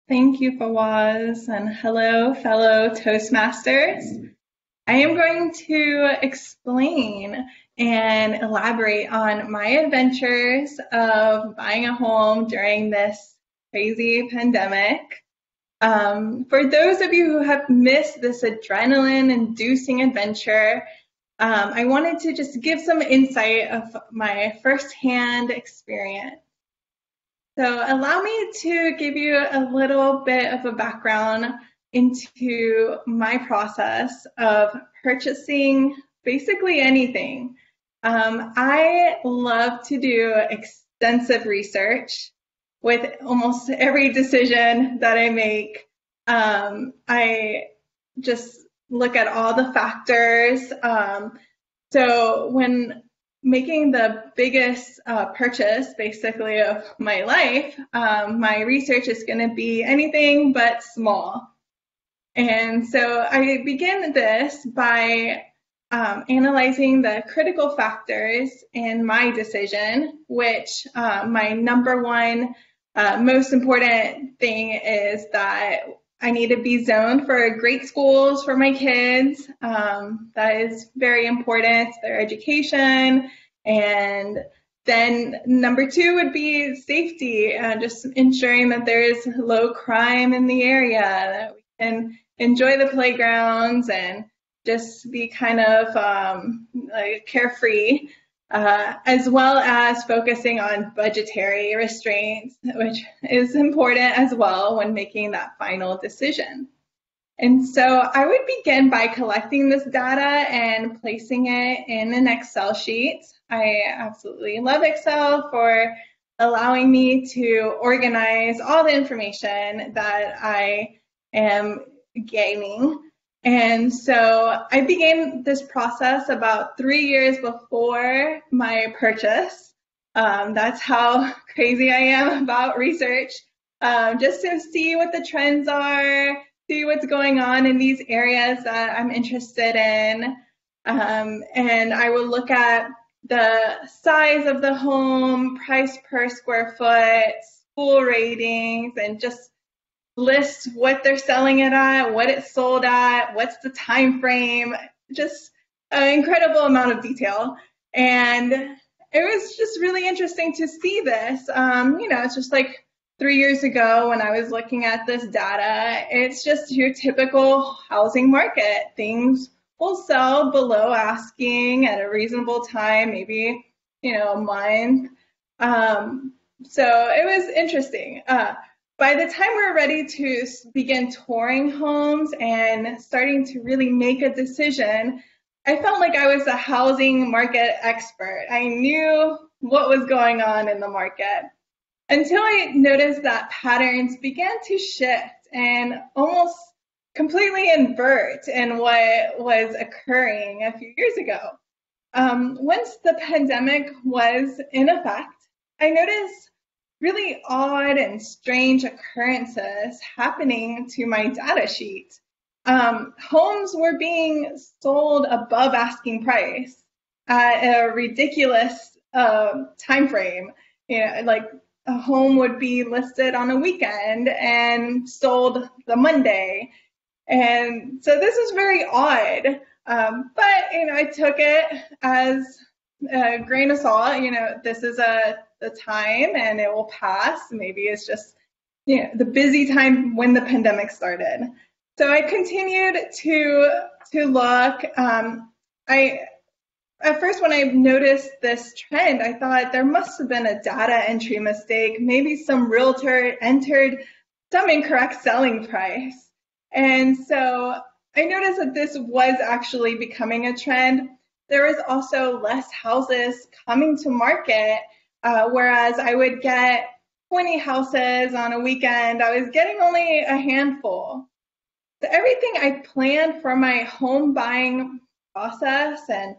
Thank you, Fawaz, and hello, fellow Toastmasters. I am going to explain and elaborate on my adventures of buying a home during this crazy pandemic. For those of you who have missed this adrenaline-inducing adventure, I wanted to just give some insight of my firsthand experience. So allow me to give you a little bit of a background into my process of purchasing basically anything. I love to do extensive research with almost every decision that I make. I just look at all the factors. So when making the biggest purchase basically of my life, my research is going to be anything but small. And so I begin this by analyzing the critical factors in my decision, which my number one most important thing is that I need to be zoned for great schools for my kids. That is very important, their education. And then number two would be safety, just ensuring that there is low crime in the area, that we can enjoy the playgrounds and just be kind of like carefree, as well as focusing on budgetary restraints, which is important as well when making that final decision. And so I would begin by collecting this data and placing it in an Excel sheet. I absolutely love Excel for allowing me to organize all the information that I am gaining. And so I began this process about 3 years before my purchase. That's how crazy I am about research, just to see what the trends are, see what's going on in these areas that I'm interested in. And I will look at the size of the home, price per square foot, school ratings, and just list what they're selling it at, what it's sold at, what's the time frame, just an incredible amount of detail. And it was just really interesting to see this. It's just like 3 years ago when I was looking at this data, it's just your typical housing market. Things will sell below asking at a reasonable time, maybe, a month. So it was interesting. By the time we're ready to begin touring homes and starting to really make a decision, I felt like I was a housing market expert. I knew what was going on in the market until I noticed that patterns began to shift and almost completely invert in what was occurring a few years ago. Once the pandemic was in effect, I noticed really odd and strange occurrences happening to my data sheet. Homes were being sold above asking price at a ridiculous time frame. Like a home would be listed on a weekend and sold the Monday. And so this was very odd. But I took it as a grain of salt. This is the time and it will pass. Maybe it's just the busy time when the pandemic started. So I continued to look. At first, when I noticed this trend, I thought there must have been a data entry mistake. Maybe some realtor entered some incorrect selling price. And so I noticed that this was actually becoming a trend. There was also less houses coming to market, whereas I would get 20 houses on a weekend. I was getting only a handful. So everything I planned for my home buying process and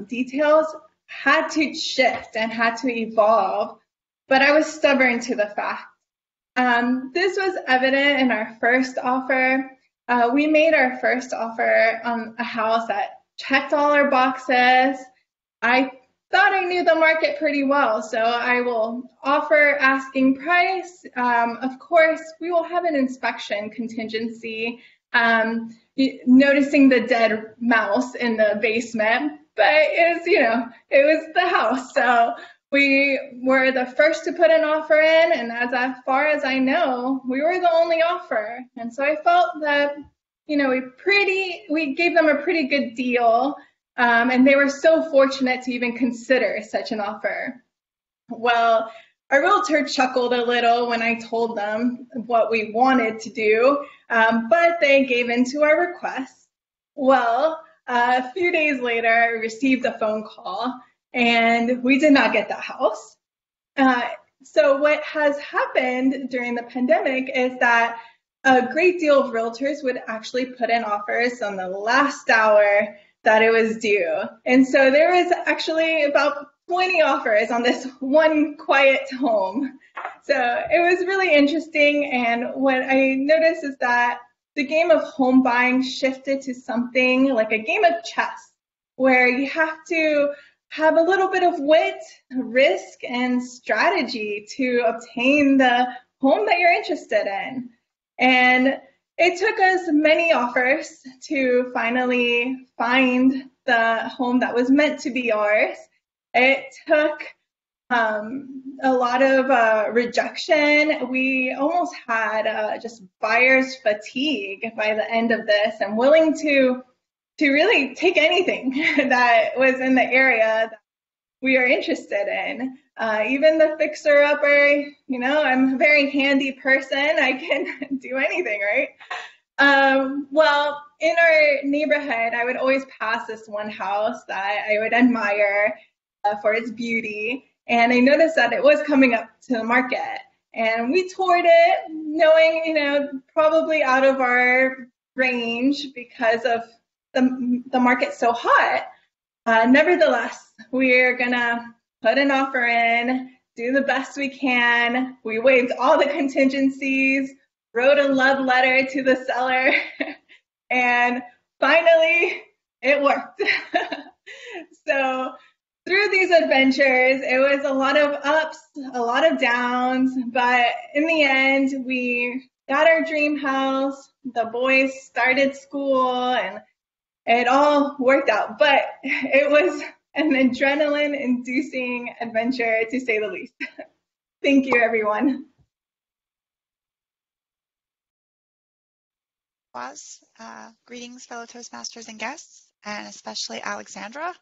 details had to shift and had to evolve, but I was stubborn to the fact. This was evident in our first offer. We made our first offer on a house that checked all our boxes. I thought I knew the market pretty well, so I will offer asking price. Of course, we will have an inspection contingency, noticing the dead mouse in the basement, but it was the house. So we were the first to put an offer in, and as far as I know, we were the only offer. And so I felt that, we gave them a pretty good deal, and they were so fortunate to even consider such an offer. Well, our realtor chuckled a little when I told them what we wanted to do, but they gave in to our request. Well, a few days later, I received a phone call, and we did not get the house. Uh, so what has happened during the pandemic is that a great deal of realtors would actually put in offers on the last hour that it was due. And so there was actually about 20 offers on this one quiet home. So it was really interesting. And what I noticed is that the game of home buying shifted to something like a game of chess, where you have to have a little bit of wit, risk, and strategy to obtain the home that you're interested in. And it took us many offers to finally find the home that was meant to be ours. It took a lot of rejection. We almost had just buyer's fatigue by the end of this, and willing to really take anything that was in the area that we are interested in. Even the fixer-upper, I'm a very handy person. I can do anything, right? Well, in our neighborhood, I would always pass this one house that I would admire for its beauty. And I noticed that it was coming up to the market. And we toured it, knowing, probably out of our range because of the market's so hot. Nevertheless, we're gonna put an offer in, do the best we can. We waived all the contingencies, wrote a love letter to the seller, and finally it worked. So through these adventures, it was a lot of ups, a lot of downs, but in the end, we got our dream house. The boys started school, and it all worked out. But it was an adrenaline-inducing adventure, to say the least. Thank you, everyone. Greetings, fellow Toastmasters and guests, and especially Alexandra.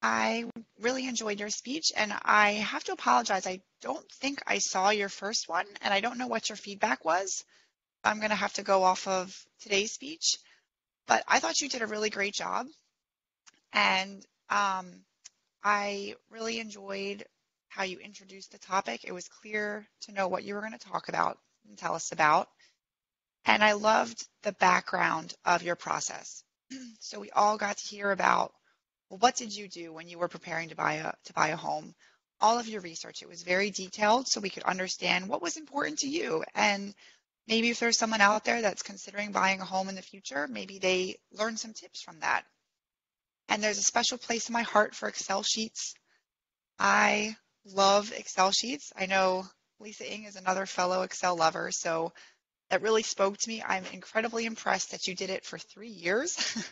I really enjoyed your speech, and I have to apologize. I don't think I saw your first one, and I don't know what your feedback was. I'm going to have to go off of today's speech, but I thought you did a really great job, and I really enjoyed how you introduced the topic. It was clear to know what you were going to talk about and tell us about, and I loved the background of your process. So we all got to hear about, well, what did you do when you were preparing to buy a home? All of your research. It was very detailed, so we could understand what was important to you. And maybe if there's someone out there that's considering buying a home in the future, maybe they learn some tips from that. And there's a special place in my heart for Excel sheets. I love Excel sheets. I know Lisa Ing is another fellow Excel lover, so that really spoke to me. I'm incredibly impressed that you did it for 3 years.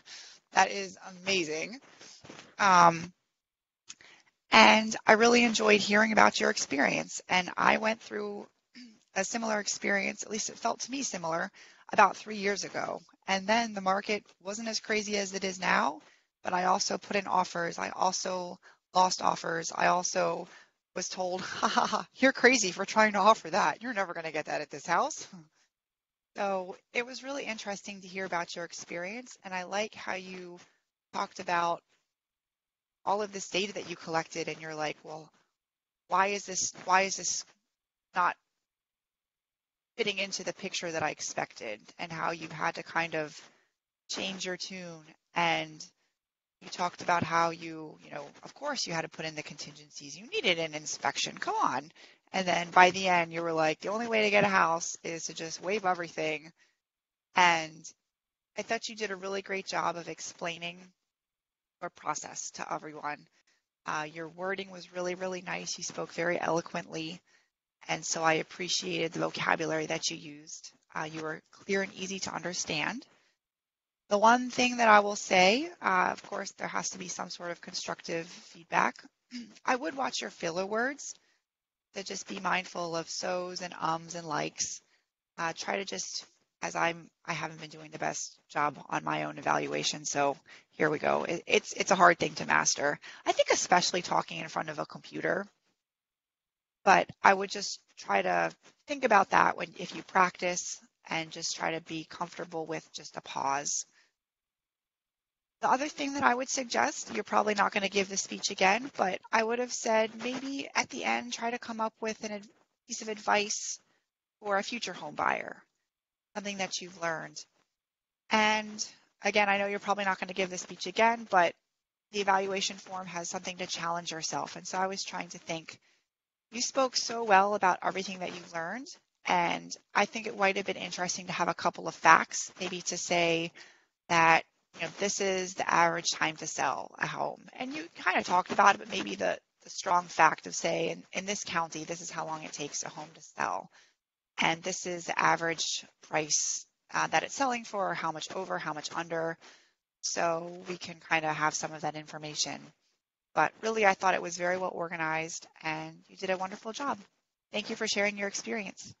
That is amazing. And I really enjoyed hearing about your experience. And I went through a similar experience, at least it felt to me similar, about 3 years ago. And then the market wasn't as crazy as it is now, but I also put in offers. I also lost offers. I also was told, ha ha ha, you're crazy for trying to offer that. You're never going to get that at this house. So it was really interesting to hear about your experience. And I like how you talked about all of this data that you collected, and you're like, well, why is this not fitting into the picture that I expected, and how you've had to kind of change your tune. And you talked about how of course you had to put in the contingencies. You needed an inspection. Come on. And then by the end, you were like, the only way to get a house is to just waive everything. And I thought you did a really great job of explaining your process to everyone. Your wording was really, really nice. You spoke very eloquently, and so I appreciated the vocabulary that you used. You were clear and easy to understand. The one thing that I will say, of course, there has to be some sort of constructive feedback. I would watch your filler words, to just be mindful of so's and ums and likes. Try to just, as I haven't been doing the best job on my own evaluation, so here we go. It's a hard thing to master. I think especially talking in front of a computer, but I would just try to think about that when if you practice and just try to be comfortable with just a pause. The other thing that I would suggest, you're probably not going to give the speech again, but I would have said maybe at the end try to come up with a piece of advice for a future home buyer, something that you've learned. And again, I know you're probably not going to give the speech again, but the evaluation form has something to challenge yourself. And so I was trying to think, you spoke so well about everything that you've learned, and I think it might have been interesting to have a couple of facts, maybe to say that this is the average time to sell a home. And you kind of talked about it, but maybe the strong fact of say, in this county, this is how long it takes a home to sell. And this is the average price that it's selling for, how much over, how much under. So we can kind of have some of that information. But really, I thought it was very well organized, and you did a wonderful job. Thank you for sharing your experience.